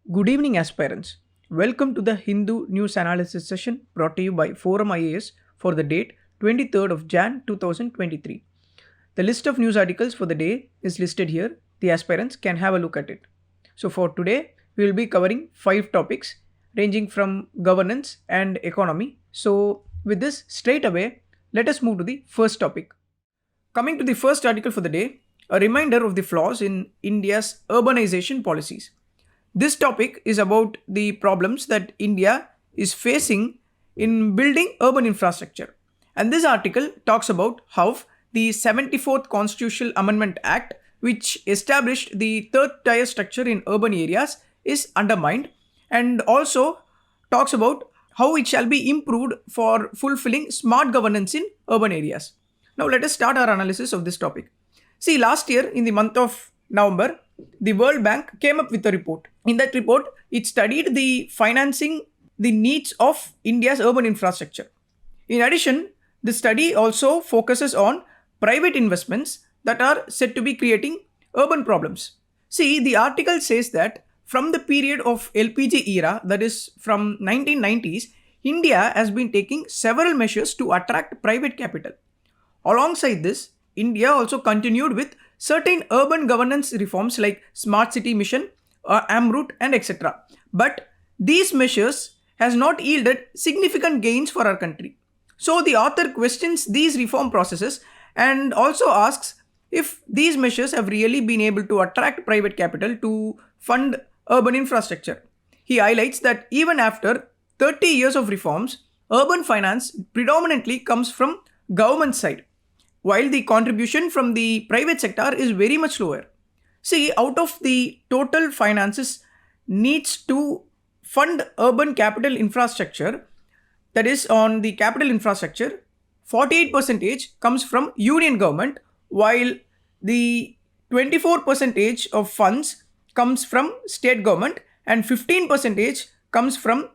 Good evening, aspirants. Welcome to the Hindu News Analysis session brought to you by ForumIAS for the date 23rd of Jan 2023. The list of news articles for the day is listed here. The aspirants can have a look at it. So, for today, we will be covering 5 topics ranging from governance and economy. So, with this straight away, let us move to the first topic. Coming to the first article for the day, a reminder of the flaws in India's urbanization policies. This topic is about the problems that India is facing in building urban infrastructure. And this article talks about how the 74th Constitutional Amendment Act, which established the third tier structure in urban areas, is undermined, and also talks about how it shall be improved for fulfilling smart governance in urban areas. Now let us start our analysis of this topic. See, last year in the month of November, the World Bank came up with a report. In that report, it studied the financing the needs of India's urban infrastructure. In addition, the study also focuses on private investments that are said to be creating urban problems. See, the article says that from the period of LPG era, that is from 1990s, India has been taking several measures to attract private capital. Alongside this, India also continued with certain urban governance reforms like Smart City Mission, AMRUT and etc. But these measures has not yielded significant gains for our country. So the author questions these reform processes and also asks if these measures have really been able to attract private capital to fund urban infrastructure. He highlights that even after 30 years of reforms, urban finance predominantly comes from government side, while the contribution from the private sector is very much lower. See, out of the total finances needs to fund urban capital infrastructure, that is on the capital infrastructure, 48% comes from union government, while the 24% of funds comes from state government and 15% comes from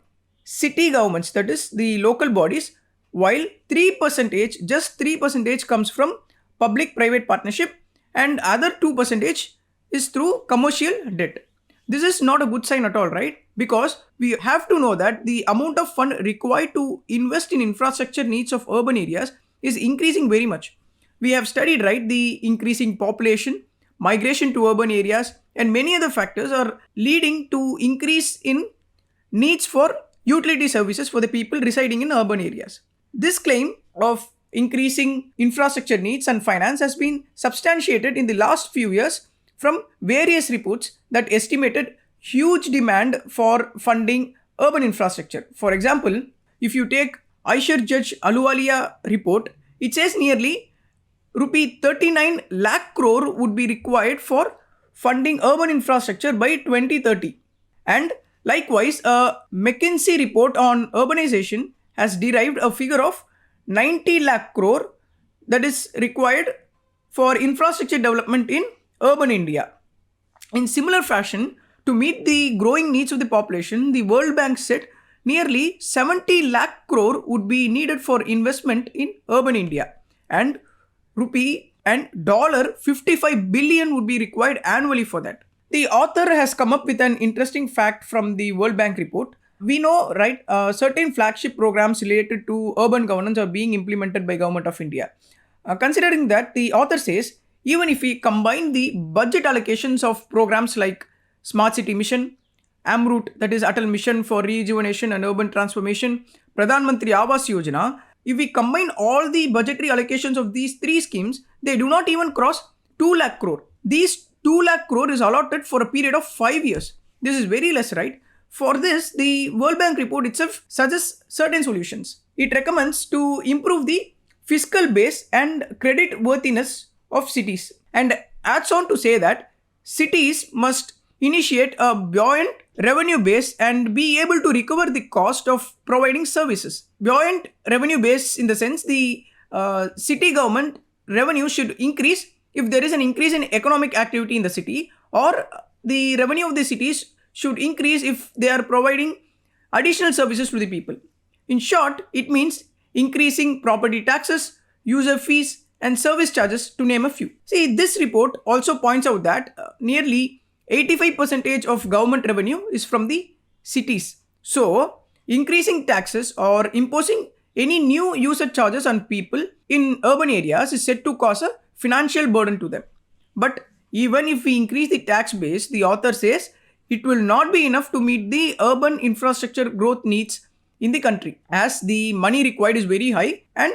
city governments, that is the local bodies, while 3%, just 3% comes from public-private partnership and other 2% is through commercial debt. This is not a good sign at all, right? Because we have to know that the amount of fund required to invest in infrastructure needs of urban areas is increasing very much. We have studied, right, the increasing population, migration to urban areas, and many other factors are leading to increase in needs for utility services for the people residing in urban areas. This claim of increasing infrastructure needs and finance has been substantiated in the last few years from various reports that estimated huge demand for funding urban infrastructure. For example, if you take Aishar Judge Aluwalia report, it says nearly rupee 39 lakh crore would be required for funding urban infrastructure by 2030. And likewise, a McKinsey report on urbanization has derived a figure of 90 lakh crore that is required for infrastructure development in urban India. In similar fashion, to meet the growing needs of the population, the World Bank said nearly 70 lakh crore would be needed for investment in urban India, and rupee and $55 billion would be required annually for that. The author has come up with an interesting fact from the World Bank report. We know, right, certain flagship programs related to urban governance are being implemented by Government of India. Considering that, the author says, even if we combine the budget allocations of programs like Smart City Mission, AMRUT, that is Atal Mission for Rejuvenation and Urban Transformation, Pradhan Mantri Awas Yojana, if we combine all the budgetary allocations of these three schemes, they do not even cross 2 lakh crore. These 2 lakh crore is allotted for a period of 5 years. This is very less, right? For this, the World Bank report itself suggests certain solutions. It recommends to improve the fiscal base and credit worthiness of cities, and adds on to say that cities must initiate a buoyant revenue base and be able to recover the cost of providing services. Buoyant revenue base in the sense the city government revenue should increase if there is an increase in economic activity in the city, or the revenue of the cities should increase if they are providing additional services to the people. In short, it means increasing property taxes, user fees, and service charges, to name a few. See, this report also points out that nearly 85% of government revenue is from the cities. So, increasing taxes or imposing any new user charges on people in urban areas is said to cause a financial burden to them. But even if we increase the tax base, the author says it will not be enough to meet the urban infrastructure growth needs in the country, as the money required is very high and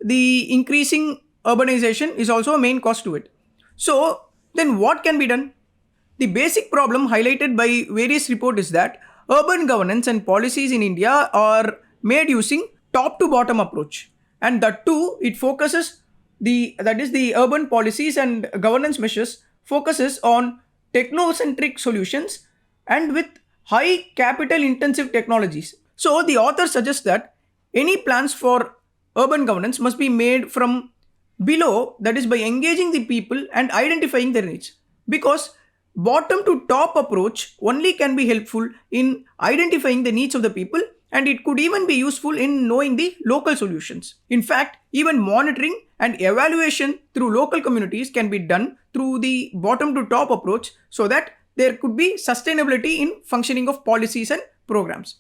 the increasing urbanization is also a main cost to it. So, then what can be done? The basic problem highlighted by various reports is that urban governance and policies in India are made using top to bottom approach, and that too it focuses the urban policies and governance measures focuses on technocentric solutions and with high capital intensive technologies. So the author suggests that any plans for urban governance must be made from below, that is by engaging the people and identifying their needs, because bottom to top approach only can be helpful in identifying the needs of the people, and it could even be useful in knowing the local solutions. In fact, even monitoring and evaluation through local communities can be done through the bottom to top approach, so that there could be sustainability in functioning of policies and programs.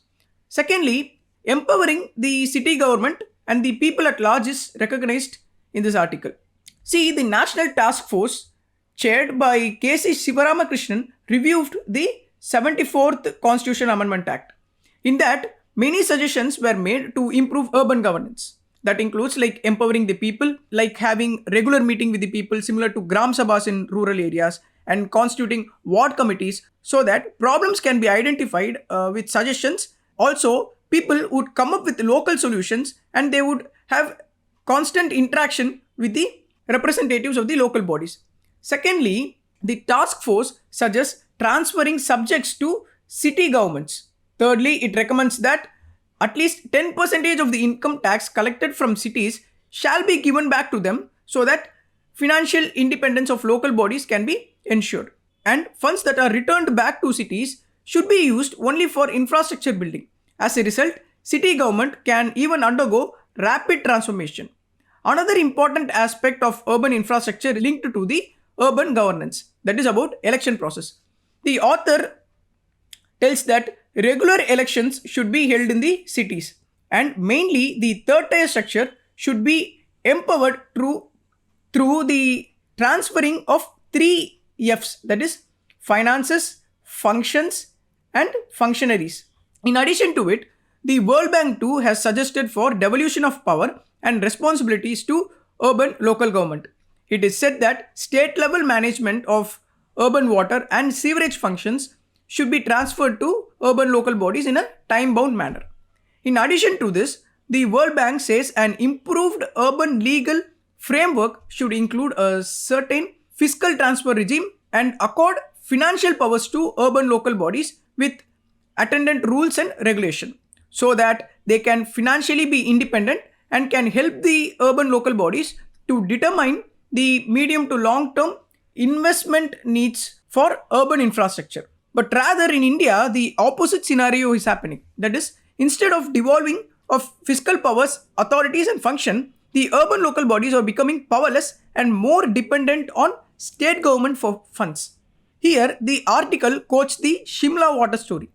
Secondly, empowering the city government and the people at large is recognized in this article. See, the National Task Force chaired by K.C. Sivaramakrishnan reviewed the 74th Constitution Amendment Act. In that, many suggestions were made to improve urban governance. That includes like empowering the people, like having regular meeting with the people similar to Gram Sabhas in rural areas, and constituting ward committees so that problems can be identified with suggestions. Also, people would come up with local solutions and they would have constant interaction with the representatives of the local bodies. Secondly, the task force suggests transferring subjects to city governments. Thirdly, it recommends that at least 10% of the income tax collected from cities shall be given back to them, so that financial independence of local bodies can be ensured. And funds that are returned back to cities should be used only for infrastructure building. As a result, city government can even undergo rapid transformation. Another important aspect of urban infrastructure linked to the urban governance, that is about election process. The author tells that regular elections should be held in the cities, and mainly the third tier structure should be empowered through the transferring of 3 F's, that is finances, functions, and functionaries. In addition to it, the World Bank too has suggested for devolution of power and responsibilities to urban local government. It is said that state level management of urban water and sewerage functions should be transferred to urban local bodies in a time bound manner. In addition to this, the World Bank says an improved urban legal framework should include a certain fiscal transfer regime and accord financial powers to urban local bodies with attendant rules and regulation, so that they can financially be independent and can help the urban local bodies to determine the medium to long term investment needs for urban infrastructure. But rather in India, the opposite scenario is happening. That is, instead of devolving of fiscal powers, authorities and function, the urban local bodies are becoming powerless and more dependent on state government for funds. Here, the article quotes the Shimla water story.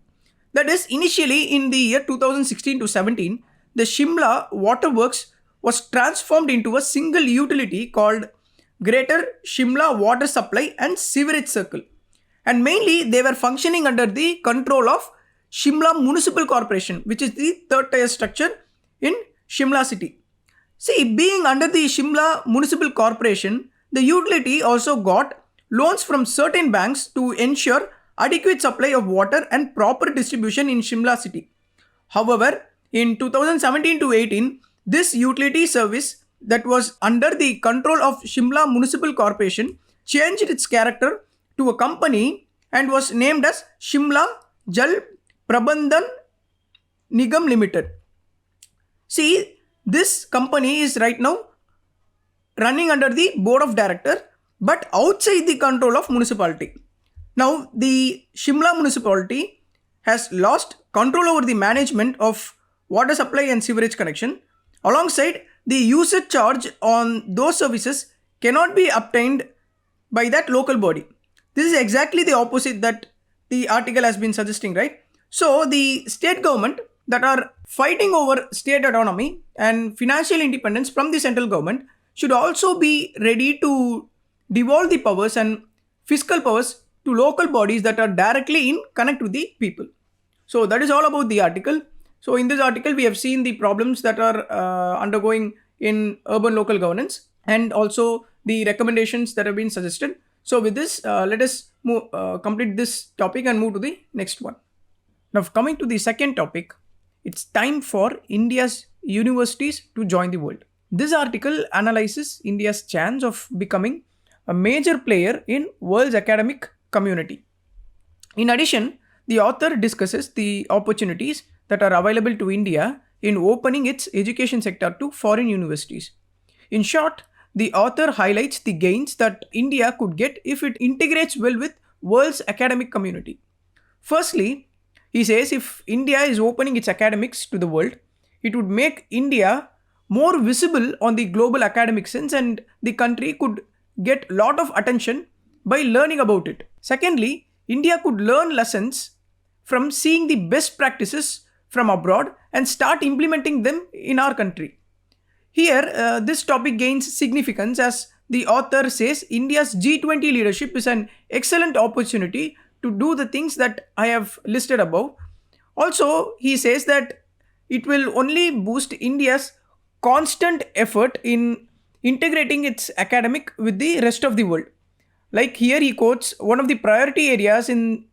That is, initially in the year 2016 to 17, the Shimla waterworks was transformed into a single utility called Greater Shimla Water Supply and Sewerage Circle. And mainly they were functioning under the control of Shimla Municipal Corporation, which is the third tier structure in Shimla city. See, being under the Shimla Municipal Corporation, the utility also got loans from certain banks to ensure adequate supply of water and proper distribution in Shimla city. However, in 2017 to 18, this utility service that was under the control of Shimla Municipal Corporation changed its character to a company and was named as Shimla Jal Prabandhan Nigam Limited. See, this company is right now running under the board of director but outside the control of municipality. Now, the Shimla municipality has lost control over the management of water supply and sewerage connection. Alongside, the usage charge on those services cannot be obtained by that local body. This is exactly the opposite that the article has been suggesting, right? So the state government that are fighting over state autonomy and financial independence from the central government should also be ready to devolve the powers and fiscal powers to local bodies that are directly in connect with the people. So that is all about the article. So in this article, we have seen the problems that are undergoing in urban local governance and also the recommendations that have been suggested. So with this, let us complete this topic and move to the next one. Now coming to the second topic, it's time for India's universities to join the world. This article analyzes India's chance of becoming a major player in world's academic community. In addition, the author discusses the opportunities that are available to India in opening its education sector to foreign universities. In short, the author highlights the gains that India could get if it integrates well with world's academic community. Firstly, he says if India is opening its academics to the world, it would make India more visible on the global academic sense and the country could get a lot of attention by learning about it. Secondly, India could learn lessons from seeing the best practices from abroad and start implementing them in our country. Here, this topic gains significance as the author says India's G20 leadership is an excellent opportunity to do the things that I have listed above. Also, he says that it will only boost India's constant effort in integrating its academic with the rest of the world. Like here, he quotes one of the priority areas in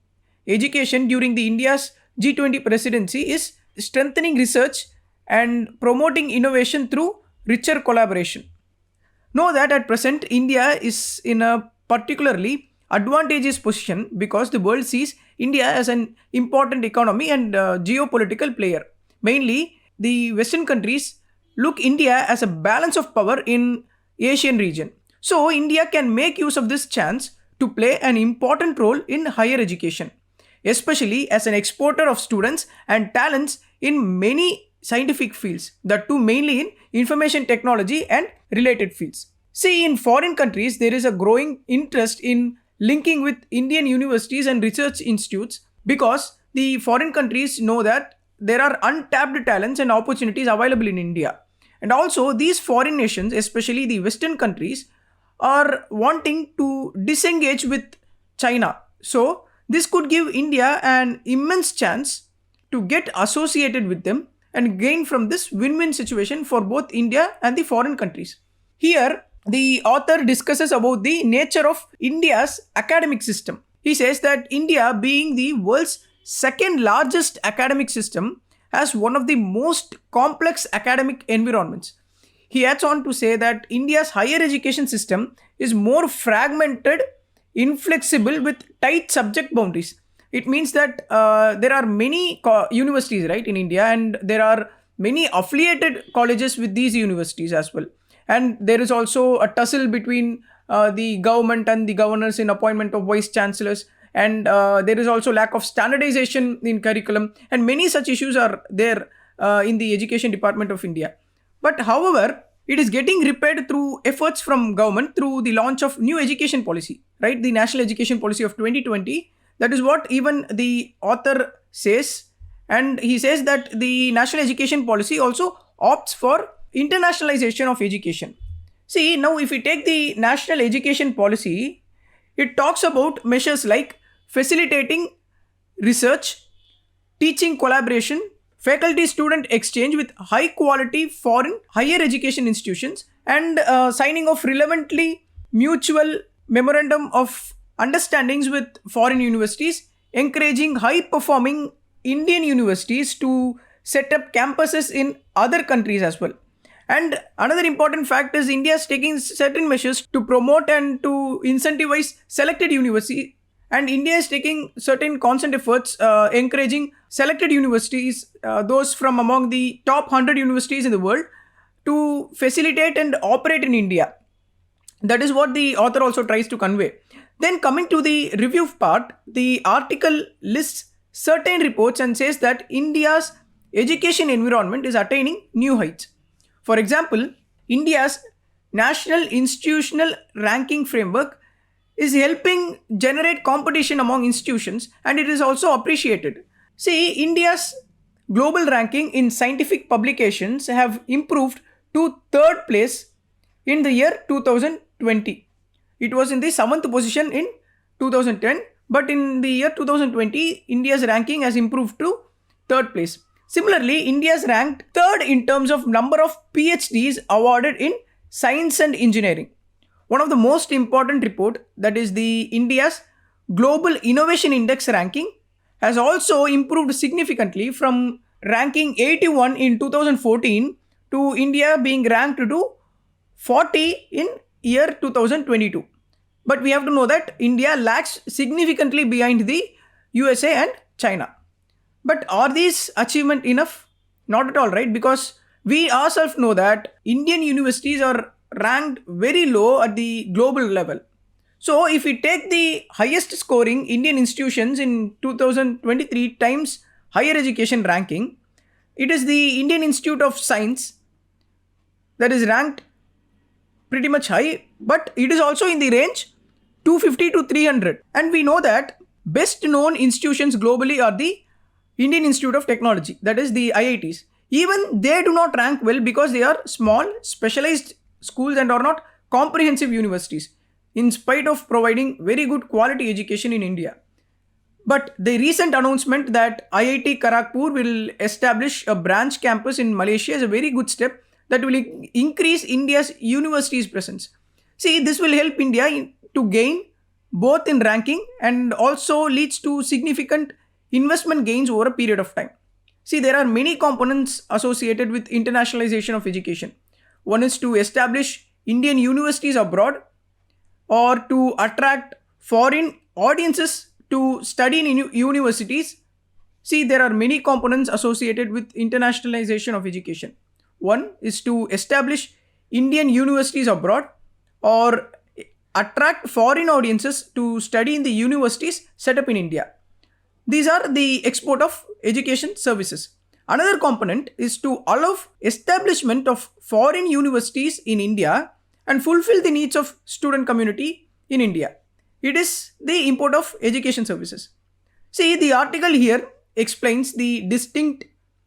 education during the India's G20 presidency is strengthening research and promoting innovation through richer collaboration. Know that at present, India is in a particularly advantageous position because the world sees India as an important economy and geopolitical player. Mainly, the Western countries look India as a balance of power in Asian region. So, India can make use of this chance to play an important role in higher education, especially as an exporter of students and talents in many scientific fields, that too mainly in information technology and related fields. See, in foreign countries, there is a growing interest in linking with Indian universities and research institutes because the foreign countries know that there are untapped talents and opportunities available in India. And also, these foreign nations, especially the Western countries, are wanting to disengage with China. So, this could give India an immense chance to get associated with them and gain from this win-win situation for both India and the foreign countries. Here, the author discusses about the nature of India's academic system. He says that India, being the world's second largest academic system, has one of the most complex academic environments. He adds on to say that India's higher education system is more fragmented, inflexible with tight subject boundaries. It means that there are many universities, right, in India, and there are many affiliated colleges with these universities as well. And there is also a tussle between the government and the governors in appointment of vice chancellors. And there is also lack of standardization in curriculum. And many such issues are there in the education department of India. But however, it is getting repaired through efforts from government through the launch of new education policy, right? The National Education Policy of 2020. That is what even the author says. And he says that the National Education Policy also opts for internationalization of education. See, now if we take the National Education Policy, it talks about measures like facilitating research, teaching collaboration, faculty student exchange with high quality foreign higher education institutions, and signing of relevantly mutual memorandum of understandings with foreign universities, encouraging high performing Indian universities to set up campuses in other countries as well. And another important fact is India is taking certain measures to promote and to incentivize selected universities. And India is taking certain constant efforts encouraging selected universities, those from among the top 100 universities in the world, to facilitate and operate in India. That is what the author also tries to convey. Then coming to the review part, the article lists certain reports and says that India's education environment is attaining new heights. For example, India's National Institutional Ranking Framework is helping generate competition among institutions, and it is also appreciated. See, India's global ranking in scientific publications have improved to third place in the year 2020. It was in the seventh position in 2010, but in the year 2020, India's ranking has improved to third place. Similarly, India is ranked third in terms of number of PhDs awarded in science and engineering. One of the most important report, that is the India's Global Innovation Index ranking, has also improved significantly from ranking 81 in 2014 to India being ranked to 40 in year 2022. But we have to know that India lags significantly behind the USA and China. But are these achievements enough? Not at all, right? Because we ourselves know that Indian universities are ranked very low at the global level. So if we take the highest scoring Indian institutions in 2023 times higher education ranking, it is the Indian Institute of Science that is ranked pretty much high, but it is also in the range 250 to 300. And we know that best known institutions globally are the Indian Institute of Technology, that is the IITs. Even they do not rank well because they are small, specialized schools and are not comprehensive universities, in spite of providing very good quality education in India. But the recent announcement that IIT Kharagpur will establish a branch campus in Malaysia is a very good step that will increase India's universities presence. See, this will help India to gain both in ranking and also leads to significant investment gains over a period of time. See, there are many components associated with internationalization of education. One is to establish Indian universities abroad or to attract foreign audiences to study in universities. See, there are many components associated with internationalization of education. One is to establish Indian universities abroad or attract foreign audiences to study in the universities set up in India. These are the export of education services. Another component is to allow establishment of foreign universities in India and fulfill the needs of student community in India. It is the import of education services. See, the article here explains the distinct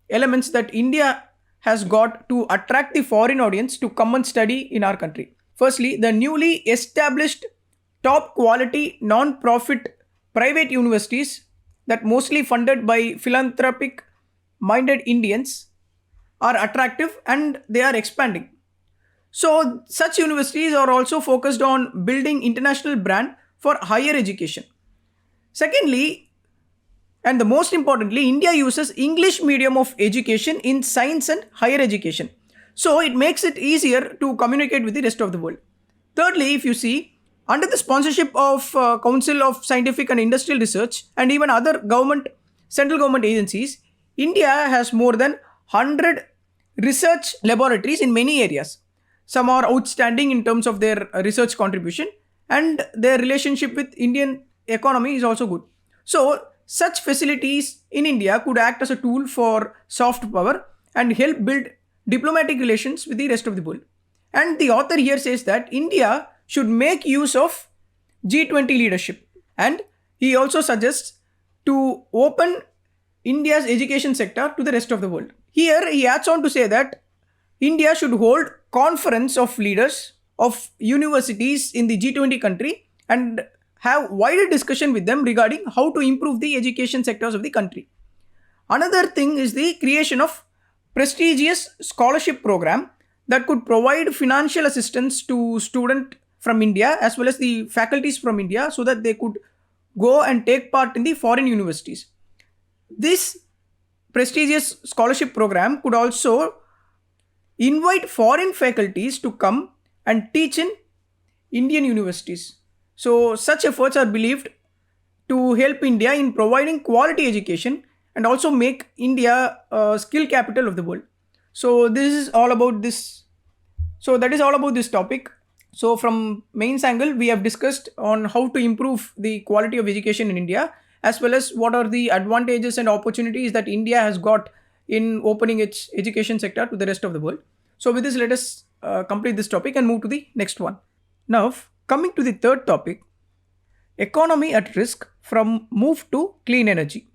elements that India has got to attract the foreign audience to come and study in our country. Firstly, the newly established top quality non-profit private universities that mostly funded by philanthropic minded Indians are attractive and they are expanding. So such universities are also focused on building international brand for higher education. Secondly, and the most importantly, India uses English medium of education in science and higher education. So it makes it easier to communicate with the rest of the world. Thirdly, if you see, under the sponsorship of Council of Scientific and Industrial Research and even other central government agencies, India has more than 100 research laboratories in many areas. Some are outstanding in terms of their research contribution, and their relationship with Indian economy is also good. So such facilities in India could act as a tool for soft power and help build diplomatic relations with the rest of the world. And the author here says that India should make use of G20 leadership. And he also suggests to open India's education sector to the rest of the world. Here he adds on to say that India should hold conference of leaders of universities in the G20 country and have wider discussion with them regarding how to improve the education sectors of the country. Another thing is the creation of prestigious scholarship program that could provide financial assistance to students from India as well as the faculties from India so that they could go and take part in the foreign universities. This prestigious scholarship program could also invite foreign faculties to come and teach in Indian universities. So such efforts are believed to help India in providing quality education and also make India a skill capital of the world. So this is all about this. So that is all about this topic. So from mains angle, we have discussed on how to improve the quality of education in India, as well as what are the advantages and opportunities that India has got in opening its education sector to the rest of the world. So with this, let us complete this topic and move to the next one. Now, coming to the third topic, economy at risk from move to clean energy.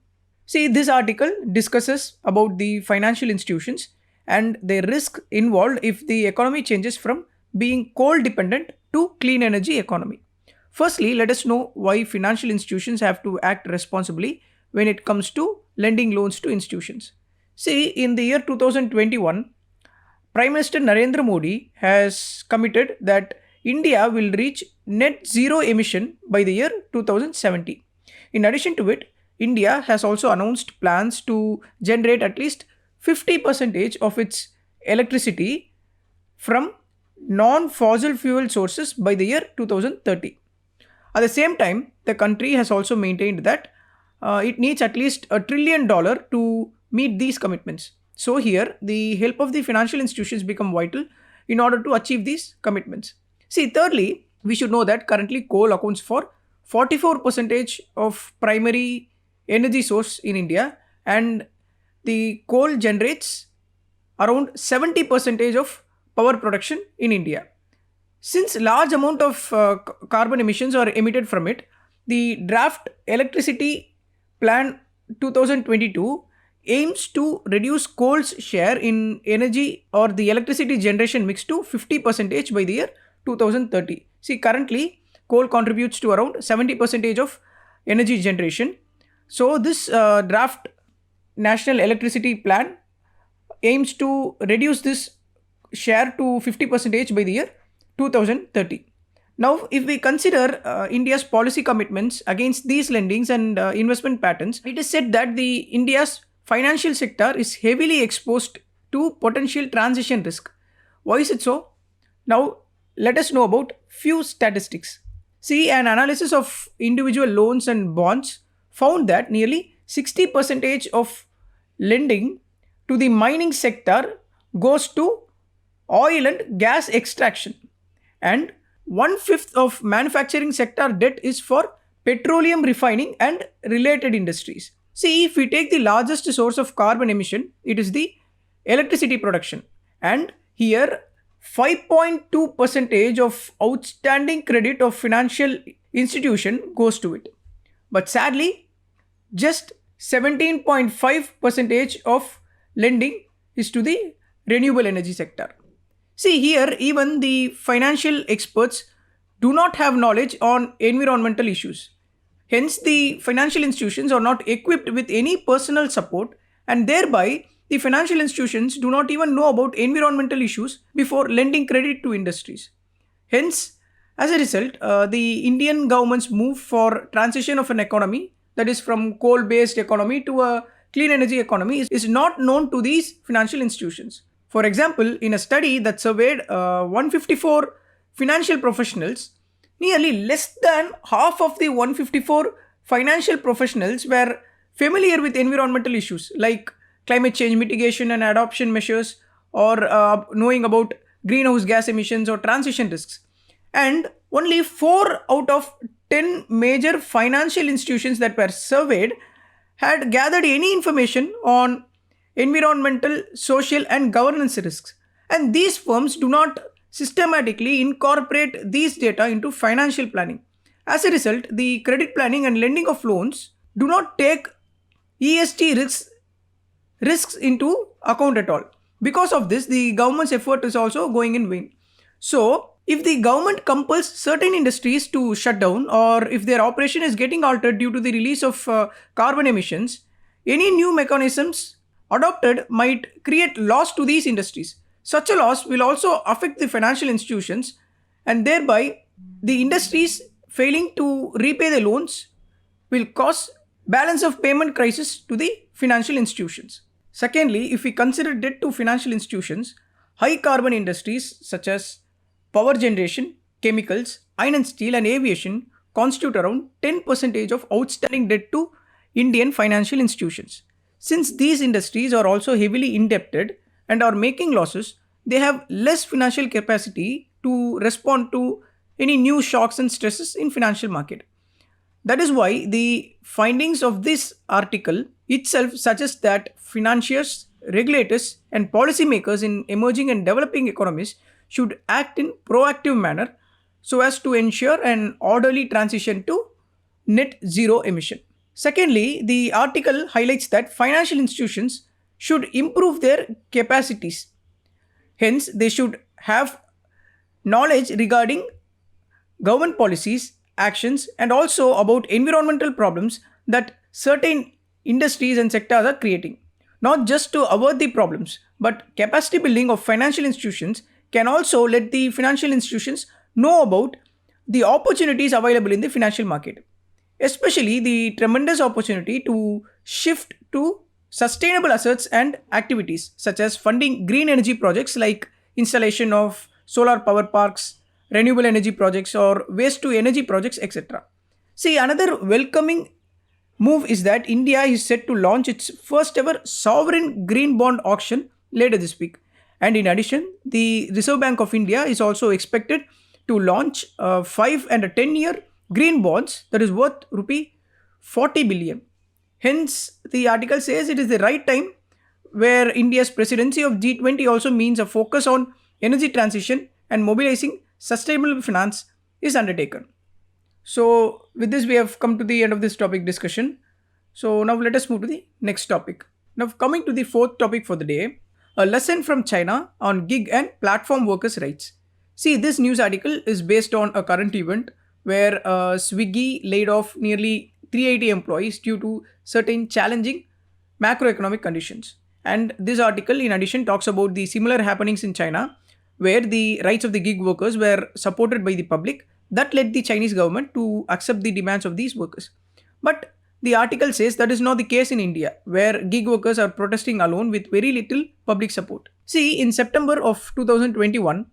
See, this article discusses about the financial institutions and the risk involved if the economy changes from being coal dependent to clean energy economy. Firstly, let us know why financial institutions have to act responsibly when it comes to lending loans to institutions. See, in the year 2021, Prime Minister Narendra Modi has committed that India will reach net zero emission by the year 2070. In addition to it, India has also announced plans to generate at least 50% of its electricity from non fossil fuel sources by the year 2030. At the same time, the country has also maintained that it needs at least $1 trillion to meet these commitments. So here, the help of the financial institutions become vital in order to achieve these commitments. See, thirdly, we should know that currently coal accounts for 44% of primary energy source in India, and the coal generates around 70% of power production in India. Since large amount of carbon emissions are emitted from it, the draft electricity plan 2022 aims to reduce coal's share in energy or the electricity generation mix to 50% by the year 2030. See, currently coal contributes to around 70% of energy generation. So this draft national electricity plan aims to reduce this share to 50% by the year 2030. Now, if we consider India's policy commitments against these lendings and investment patterns, it is said that the India's financial sector is heavily exposed to potential transition risk. Why is it so? Now, let us know about few statistics. See, an analysis of individual loans and bonds found that nearly 60% of lending to the mining sector goes to oil and gas extraction, and 1/5 of manufacturing sector debt is for petroleum refining and related industries. See, if we take the largest source of carbon emission, it is the electricity production, and here 5.2% of outstanding credit of financial institution goes to it. But sadly, just 17.5% of lending is to the renewable energy sector. See, here even the financial experts do not have knowledge on environmental issues. Hence, the financial institutions are not equipped with any personal support, and thereby the financial institutions do not even know about environmental issues before lending credit to industries. Hence, as a result, the Indian government's move for transition of an economy, that is from coal-based economy to a clean energy economy, is not known to these financial institutions. For example, in a study that surveyed 154 financial professionals, nearly less than half of the 154 financial professionals were familiar with environmental issues like climate change mitigation and adoption measures, or knowing about greenhouse gas emissions or transition risks. And only 4 out of 10 major financial institutions that were surveyed had gathered any information on environmental, social, and governance risks. And these firms do not systematically incorporate these data into financial planning. As a result, the credit planning and lending of loans do not take ESG risks into account at all. Because of this, the government's effort is also going in vain. So, if the government compels certain industries to shut down, or if their operation is getting altered due to the release of carbon emissions, any new mechanisms adopted might create loss to these industries. Such a loss will also affect the financial institutions, and thereby the industries failing to repay the loans will cause balance of payment crisis to the financial institutions. Secondly, if we consider debt to financial institutions, high carbon industries such as power generation, chemicals, iron and steel, and aviation constitute around 10% of outstanding debt to Indian financial institutions. Since these industries are also heavily indebted and are making losses, they have less financial capacity to respond to any new shocks and stresses in financial market. That is why the findings of this article itself suggest that financiers regulators and policymakers in emerging and developing economies should act in proactive manner so as to ensure an orderly transition to net zero emission. Secondly, the article highlights that financial institutions should improve their capacities. Hence, they should have knowledge regarding government policies, actions, and also about environmental problems that certain industries and sectors are creating. Not just to avoid the problems, but capacity building of financial institutions can also let the financial institutions know about the opportunities available in the financial market, especially the tremendous opportunity to shift to sustainable assets and activities such as funding green energy projects like installation of solar power parks, renewable energy projects, or waste to energy projects, etc. See, another welcoming move is that India is set to launch its first ever sovereign green bond auction later this week. And in addition, the Reserve Bank of India is also expected to launch 5 and a 10-year green bonds that is worth rupee 40 billion. Hence, the article says it is the right time where India's presidency of G20 also means a focus on energy transition and mobilizing sustainable finance is undertaken. So, with this, we have come to the end of this topic discussion. So, now let us move to the next topic. Now, coming to the fourth topic for the day, a lesson from China on gig and platform workers' rights. See, this news article is based on a current event where Swiggy laid off nearly 380 employees due to certain challenging macroeconomic conditions. And this article, in addition, talks about the similar happenings in China where the rights of the gig workers were supported by the public that led the Chinese government to accept the demands of these workers. But the article says that is not the case in India, where gig workers are protesting alone with very little public support. See, in September of 2021,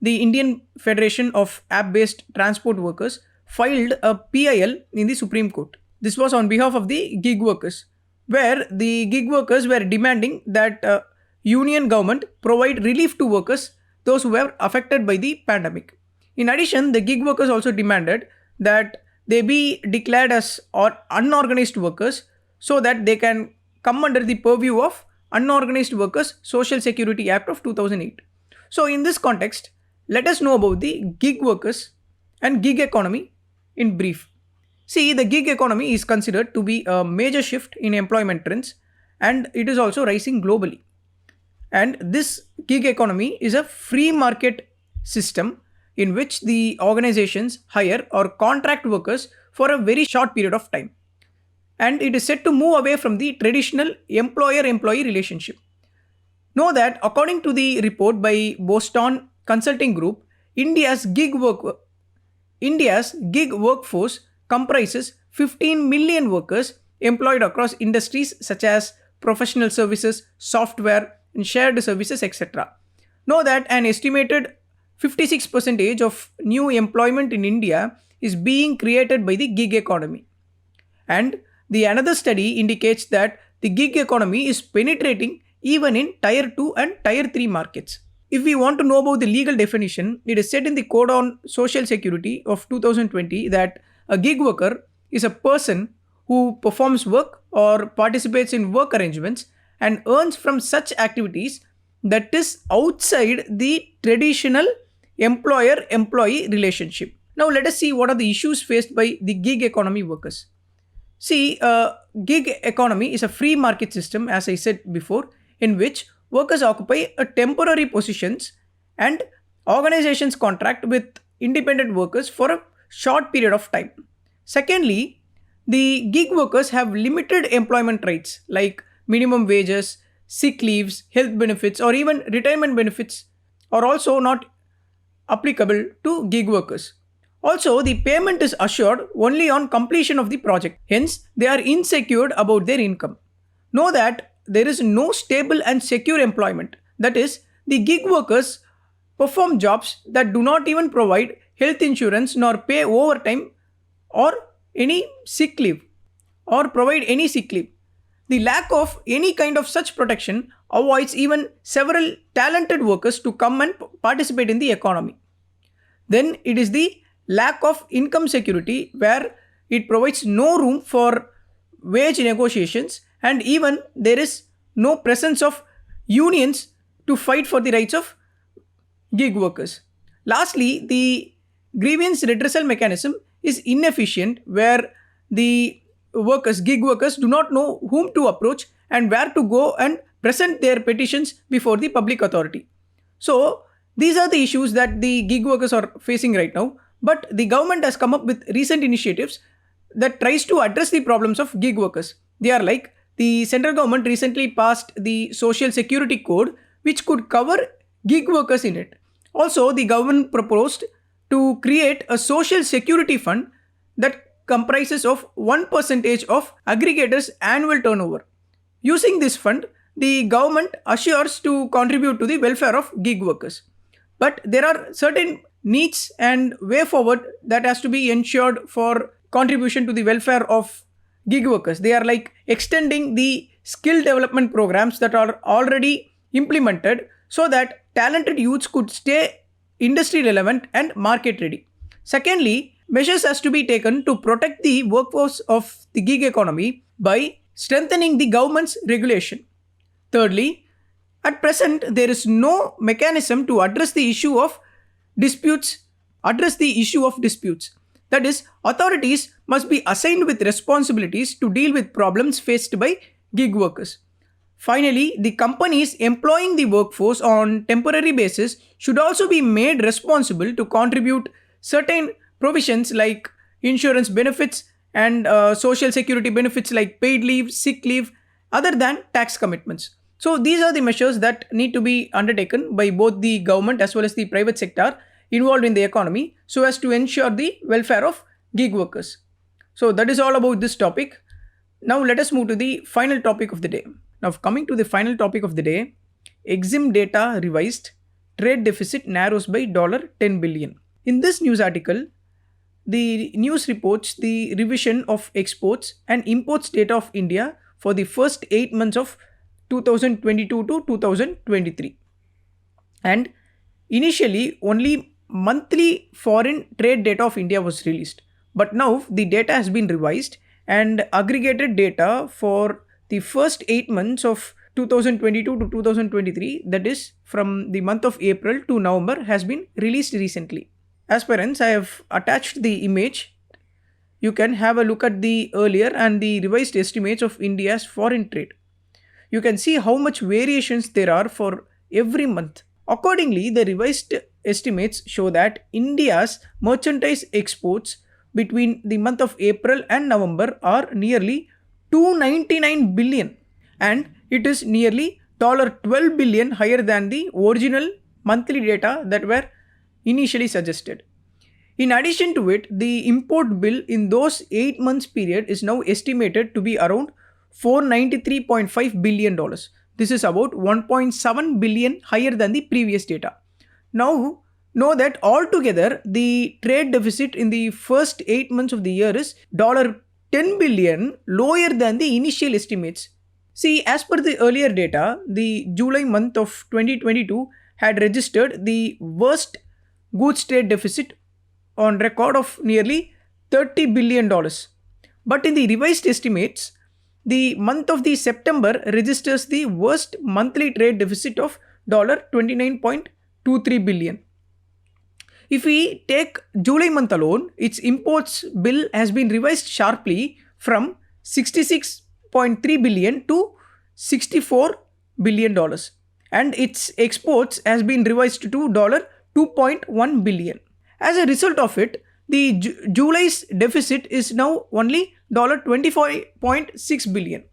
the Indian Federation of App-Based Transport Workers filed a PIL in the Supreme Court. This was on behalf of the gig workers, where the gig workers were demanding that union government provide relief to workers, those who were affected by the pandemic. In addition, the gig workers also demanded that they be declared as unorganized workers so that they can come under the purview of Unorganized Workers Social Security Act of 2008. So, in this context, let us know about the gig workers and gig economy in brief. See, the gig economy is considered to be a major shift in employment trends and it is also rising globally. And this gig economy is a free market system in which the organizations hire or contract workers for a very short period of time. And it is set to move away from the traditional employer-employee relationship. Know that according to the report by Boston Consulting Group, India's gig workforce comprises 15 million workers employed across industries such as professional services, software, and shared services, etc. Know that an estimated 56% of new employment in India is being created by the gig economy. And the another study indicates that the gig economy is penetrating even in Tier 2 and Tier 3 markets. If we want to know about the legal definition, it is said in the Code on Social Security of 2020 that a gig worker is a person who performs work or participates in work arrangements and earns from such activities that is outside the traditional employer-employee relationship. Now let us see what are the issues faced by the gig economy workers. See, gig economy is a free market system, as I said before, in which workers occupy a temporary positions and organizations contract with independent workers for a short period of time. Secondly, the gig workers have limited employment rights like minimum wages, sick leaves, health benefits, or even retirement benefits are also not applicable to gig workers. Also, the payment is assured only on completion of the project. Hence, they are insecure about their income. Know that there is no stable and secure employment. That is, the gig workers perform jobs that do not even provide health insurance nor pay overtime or any sick leave or provide any sick leave. The lack of any kind of such protection avoids even several talented workers to come and participate in the economy. Then it is the lack of income security where it provides no room for wage negotiations and even there is no presence of unions to fight for the rights of gig workers. Lastly, the grievance redressal mechanism is inefficient where the gig workers, do not know whom to approach and where to go and present their petitions before the public authority. So, these are the issues that the gig workers are facing right now. But the government has come up with recent initiatives that tries to address the problems of gig workers. They are like the central government recently passed the Social Security Code, which could cover gig workers in it. Also, the government proposed to create a social security fund that comprises of 1% of aggregators' annual turnover. Using this fund, the government assures to contribute to the welfare of gig workers. But there are certain needs and way forward that has to be ensured for contribution to the welfare of gig workers. They are like extending the skill development programs that are already implemented so that talented youths could stay industry relevant and market ready. Secondly, measures has to be taken to protect the workforce of the gig economy by strengthening the government's regulation. Thirdly, at present there is no mechanism to address the issue of disputes. That is, authorities must be assigned with responsibilities to deal with problems faced by gig workers. Finally, the companies employing the workforce on temporary basis should also be made responsible to contribute certain provisions like insurance benefits and social security benefits like paid leave, sick leave, other than tax commitments. So these are the measures that need to be undertaken by both the government as well as the private sector involved in the economy so as to ensure the welfare of gig workers. So that is all about this topic. Now let us move to the final topic of the day. Now coming to the final topic of the day, EXIM data revised, trade deficit narrows by $10 billion. In this news article, the news reports the revision of exports and imports data of India for the first 8 months of 2022 to 2023. And initially, only monthly foreign trade data of India was released. But now the data has been revised and aggregated data for the first 8 months of 2022 to 2023, that is from the month of April to November, has been released recently. Aspirants, I have attached the image. You can have a look at the earlier and the revised estimates of India's foreign trade. You can see how much variations there are for every month. Accordingly, the revised estimates show that India's merchandise exports between the month of April and November are nearly $299 billion, and it is nearly $12 billion higher than the original monthly data that were initially suggested. In addition to it, the import bill in those 8 months period is now estimated to be around $493.5 billion. This is about $1.7 billion higher than the previous data. Now, know that altogether the trade deficit in the first 8 months of the year is $10 billion lower than the initial estimates. See, as per the earlier data, the July month of 2022 had registered the worst goods trade deficit on record of nearly $30 billion. But in the revised estimates, the month of the September registers the worst monthly trade deficit of $29.23 billion. If we take July month alone, its imports bill has been revised sharply from $66.3 billion to $64 billion, and its exports has been revised to $2.1 billion. As a result of it, the July's deficit is now only $25.6 billion.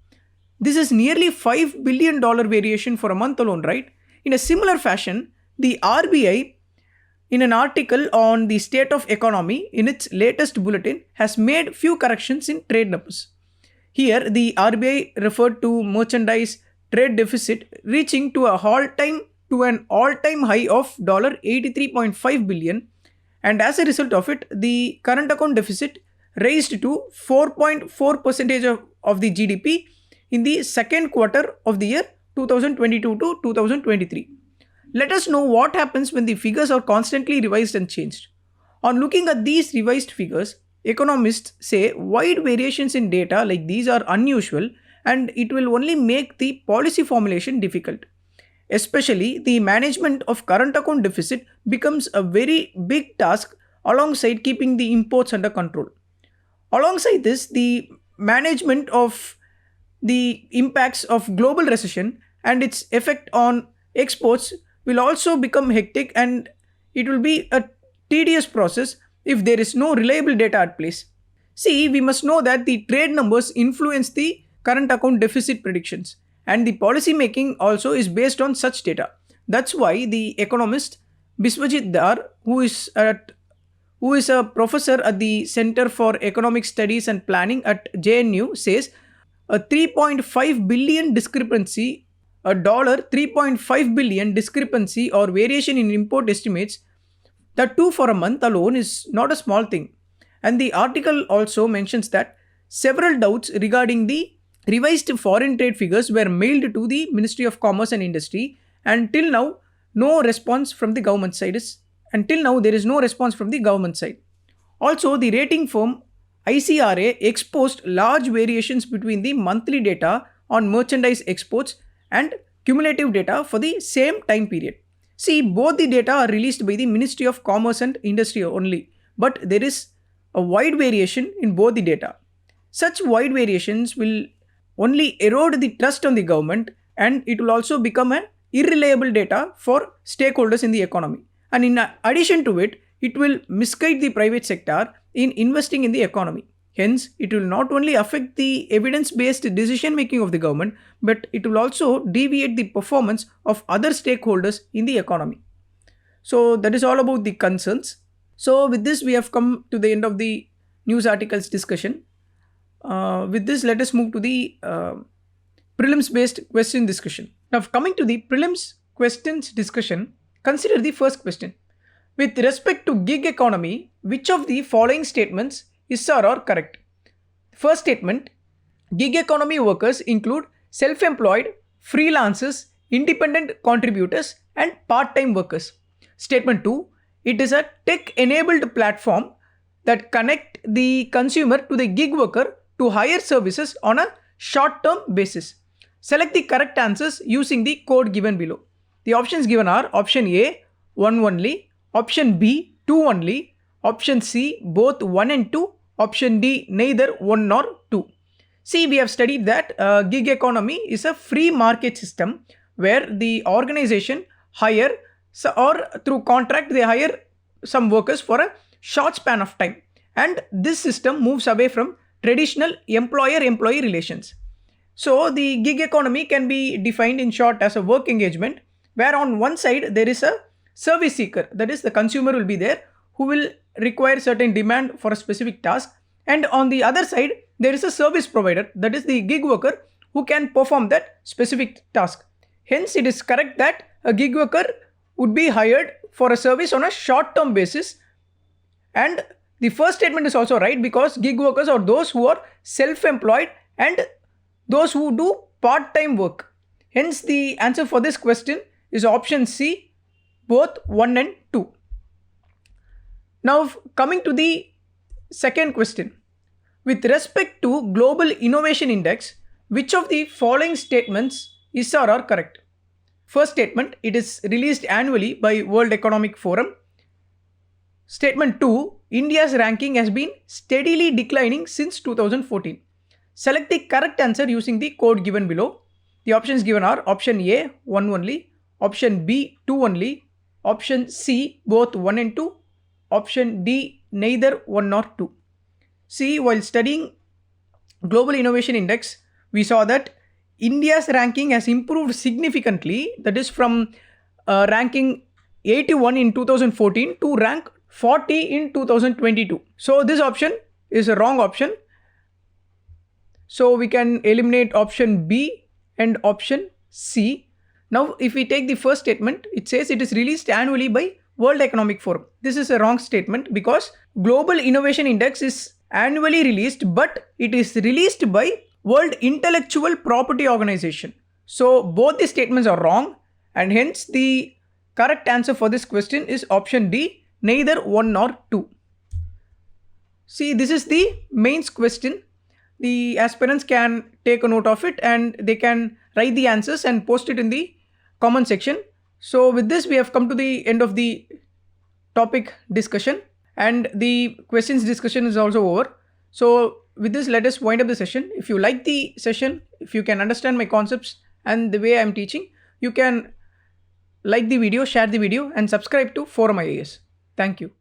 This is nearly $5 billion variation for a month alone, right? In a similar fashion, the RBI, in an article on the state of economy in its latest bulletin, has made few corrections in trade numbers. Here, the RBI referred to merchandise trade deficit reaching to an all-time high of $83.5 billion, and as a result of it, the current account deficit raised to 4.4% of the GDP in the second quarter of the year 2022 to 2023. Let us know what happens when the figures are constantly revised and changed. On looking at these revised figures, economists say wide variations in data like these are unusual and it will only make the policy formulation difficult. Especially the management of current account deficit becomes a very big task alongside keeping the imports under control. Alongside this, the management of the impacts of global recession and its effect on exports will also become hectic, and it will be a tedious process if there is no reliable data at place. See, we must know that the trade numbers influence the current account deficit predictions, and the policy making also is based on such data. That's why the economist Biswajit Dar, who is a professor at the Center for Economic Studies and Planning at JNU, says a 3.5 billion discrepancy, a dollar 3.5 billion discrepancy or variation in import estimates, that too for a month alone, is not a small thing. And the article also mentions that several doubts regarding the revised foreign trade figures were mailed to the Ministry of Commerce and Industry, and till now no response from the government side is until now there is no response from the government side. Also, the rating firm ICRA exposed large variations between the monthly data on merchandise exports and cumulative data for the same time period. See, both the data are released by the Ministry of Commerce and Industry only, but there is a wide variation in both the data. Such wide variations will only erode the trust on the government, and it will also become an irreliable data for stakeholders in the economy. And in addition to it, it will misguide the private sector in investing in the economy. Hence, it will not only affect the evidence-based decision making of the government, but it will also deviate the performance of other stakeholders in the economy. So that is all about the concerns. So with this, we have come to the end of the news articles discussion. With this, let us move to the prelims-based question discussion. Now, coming to the prelims questions discussion, consider the first question. With respect to gig economy, which of the following statements is or are correct? First statement, gig economy workers include self-employed, freelancers, independent contributors, and part-time workers. Statement 2, it is a tech-enabled platform that connect the consumer to the gig worker to hire services on a short-term basis. Select the correct answers using the code given below. The options given are option A, 1 only, option B, 2 only, option C, both 1 and 2, option D, neither 1 nor 2. See, we have studied that gig economy is a free market system where the organization hire or through contract they hire some workers for a short span of time, and this system moves away from traditional employer-employee relations. So the gig economy can be defined in short as a work engagement where on one side there is a service seeker, that is the consumer will be there who will require certain demand for a specific task, and on the other side there is a service provider, that is the gig worker who can perform that specific task. Hence it is correct that a gig worker would be hired for a service on a short-term basis, and the first statement is also right because gig workers are those who are self-employed and those who do part-time work. Hence the answer for this question is option C, both 1 and 2. Now coming to the second question. With respect to Global Innovation Index, which of the following statements is or are correct? First statement, it is released annually by World Economic Forum. Statement 2, India's ranking has been steadily declining since 2014. Select the correct answer using the code given below. The options given are option A, 1 only, option B, 2 only, option C, both 1 and 2, option D, neither 1 nor 2. See, while studying Global Innovation Index, we saw that India's ranking has improved significantly, that is from ranking 81 in 2014 to rank 40 in 2022. So this option is a wrong option. So we can eliminate option B and option C. Now if we take the first statement, it says it is released annually by World Economic Forum. This is a wrong statement because Global Innovation Index is annually released, but it is released by World Intellectual Property Organization. So both the statements are wrong, and hence the correct answer for this question is option D, neither 1 nor 2. See, this is the mains question. The aspirants can take a note of it and they can write the answers and post it in the comment section. So with this, we have come to the end of the topic discussion, and the questions discussion is also over. So with this, let us wind up the session. If you like the session, if you can understand my concepts and the way I am teaching, you can like the video, share the video, and subscribe to ForumIAS. Thank you.